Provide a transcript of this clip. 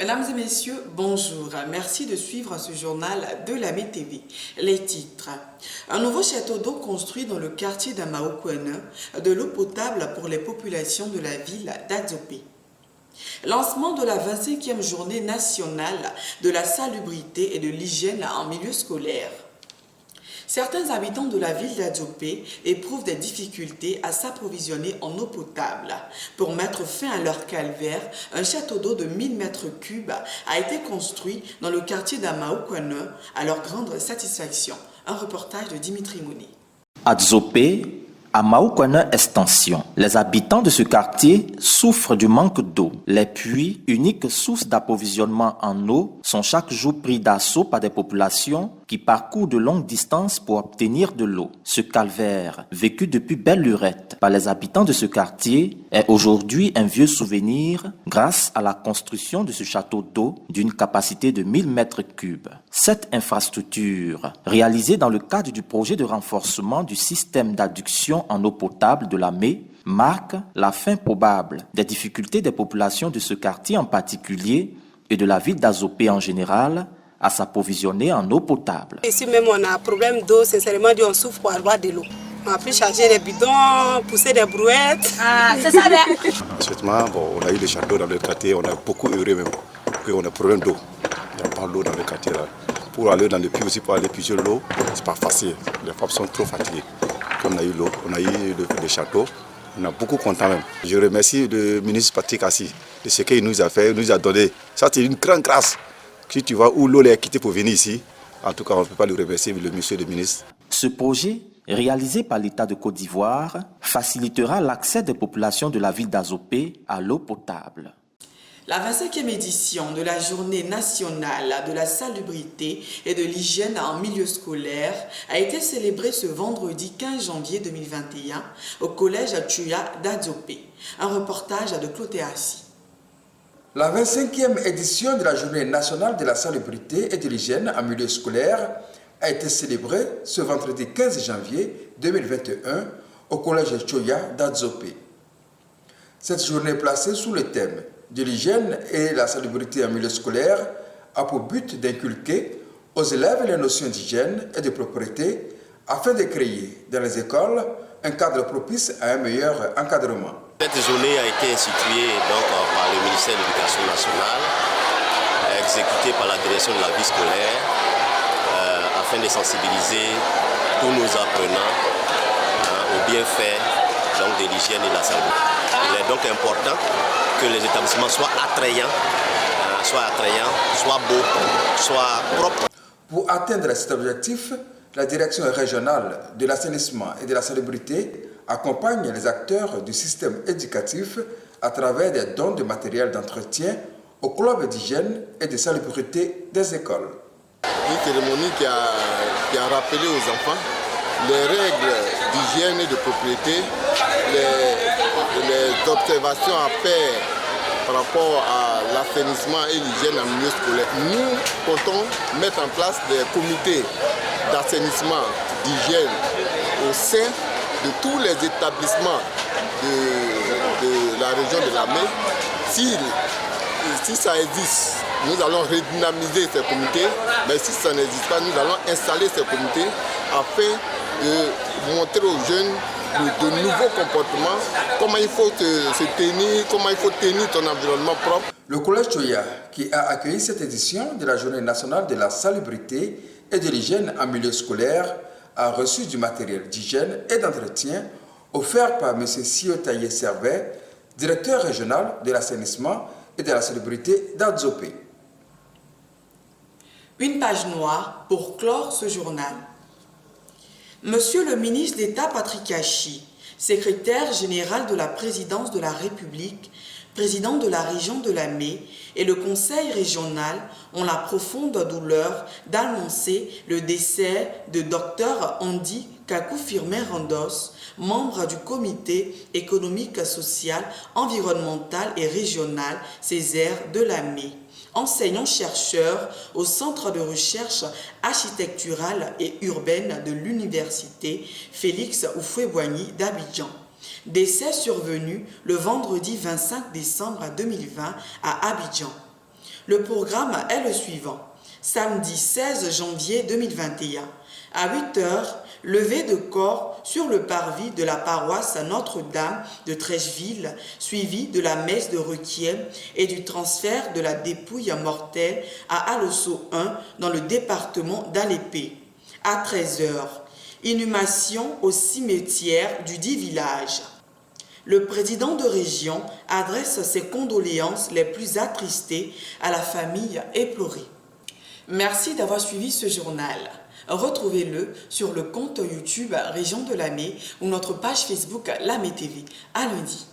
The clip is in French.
Mesdames et messieurs, bonjour. Merci de suivre ce journal de la MTV. Les titres. Un nouveau château d'eau construit dans le quartier d'Amaokouene, de l'eau potable pour les populations de la ville d'Adzopé. Lancement de la 25e journée nationale de la salubrité et de l'hygiène en milieu scolaire. Certains habitants de la ville d'Adzopé éprouvent des difficultés à s'approvisionner en eau potable. Pour mettre fin à leur calvaire, un château d'eau de 1000 m3 a été construit dans le quartier d'Amaokouene à leur grande satisfaction. Un reportage de Dimitri Mouni. Adzopé, Amaokouene Extension. Les habitants de ce quartier souffrent du manque d'eau. Les puits, unique source d'approvisionnement en eau, sont chaque jour pris d'assaut par des populations qui parcourent de longues distances pour obtenir de l'eau. Ce calvaire, vécu depuis belle lurette par les habitants de ce quartier, est aujourd'hui un vieux souvenir grâce à la construction de ce château d'eau d'une capacité de 1000 m3. Cette infrastructure, réalisée dans le cadre du projet de renforcement du système d'adduction en eau potable de la ME, marque la fin probable des difficultés des populations de ce quartier en particulier et de la ville d'Adzopé en général à s'approvisionner en eau potable. Ici même on a un problème d'eau, sincèrement on souffre pour avoir de l'eau. On a pu charger les bidons, pousser des brouettes. Ah, c'est ça bien. Ensuitement, on a eu des châteaux dans le quartier, on a beaucoup heureux même. Puis on a un problème d'eau. Il n'y a pas d'eau dans le quartier là. Pour aller dans le puits aussi, pour aller puiser l'eau, c'est pas facile. Les femmes sont trop fatiguées. Puis on a eu l'eau, on a eu des châteaux. On a beaucoup content même. Je remercie le ministre Patrick Assis de ce qu'il nous a fait, il nous a donné. Ça c'est une grande grâce. Si tu vois où l'eau est quittée pour venir ici, en tout cas on ne peut pas le remercier, le monsieur le ministre. Ce projet, réalisé par l'État de Côte d'Ivoire, facilitera l'accès des populations de la ville d'Adzopé à l'eau potable. La 25e édition de la Journée nationale de la salubrité et de l'hygiène en milieu scolaire a été célébrée ce vendredi 15 janvier 2021 au collège Tchouya d'Adzopé. Un reportage de Claude Assis. La 25e édition de la Journée nationale de la salubrité et de l'hygiène en milieu scolaire a été célébrée ce vendredi 15 janvier 2021 au collège Tchouya d'Adzopé. Cette journée placée sous le thème de l'hygiène et la salubrité en milieu scolaire a pour but d'inculquer aux élèves les notions d'hygiène et de propreté afin de créer dans les écoles un cadre propice à un meilleur encadrement. Cette journée a été instituée par le ministère de l'Éducation nationale, exécutée par la direction de la vie scolaire, afin de sensibiliser tous nos apprenants au bienfait de l'hygiène et de la salubrité. Il est donc important que les établissements soient attrayants, soient beaux, soient propres. Pour atteindre cet objectif, la direction régionale de l'assainissement et de la salubrité accompagne les acteurs du système éducatif à travers des dons de matériel d'entretien au club d'hygiène et de salubrité des écoles. Une cérémonie qui a rappelé aux enfants les règles d'hygiène et de propriété, les observations à faire par rapport à l'assainissement et l'hygiène en milieu scolaire. Nous comptons mettre en place des comités d'assainissement, d'hygiène au sein de tous les établissements de la région de la Mé. Si ça existe, nous allons redynamiser ces comités, mais si ça n'existe pas, nous allons installer ces comités afin de montrer aux jeunes de nouveaux comportements, comment il faut se tenir, comment il faut tenir ton environnement propre. Le collège Tchouya, qui a accueilli cette édition de la Journée nationale de la salubrité et de l'hygiène en milieu scolaire, a reçu du matériel d'hygiène et d'entretien offert par M. Siotaye Servet, directeur régional de l'assainissement et de la salubrité d'Adzopé. Une page noire pour clore ce journal. Monsieur le ministre d'État Patrick Assis, secrétaire général de la présidence de la République, président de la région de la Mé et le conseil régional ont la profonde douleur d'annoncer le décès de Dr Andy Kakou-Firmin Randos, membre du comité économique, social, environnemental et régional Césaire de la Mé, enseignant-chercheur au Centre de recherche architecturale et urbaine de l'Université Félix Houphouët-Boigny d'Abidjan. Décès survenu le vendredi 25 décembre 2020 à Abidjan. Le programme est le suivant. Samedi 16 janvier 2021, à 8 h, levée de corps sur le parvis de la paroisse Notre-Dame de Trècheville, suivi de la messe de requiem et du transfert de la dépouille mortelle à Alosso 1 dans le département d'Alépé. À 13 h, inhumation au cimetière du dit village. Le président de région adresse ses condoléances les plus attristées à la famille éplorée. Merci d'avoir suivi ce journal. Retrouvez-le sur le compte YouTube Région de Lamé ou notre page Facebook Lamé TV. À lundi.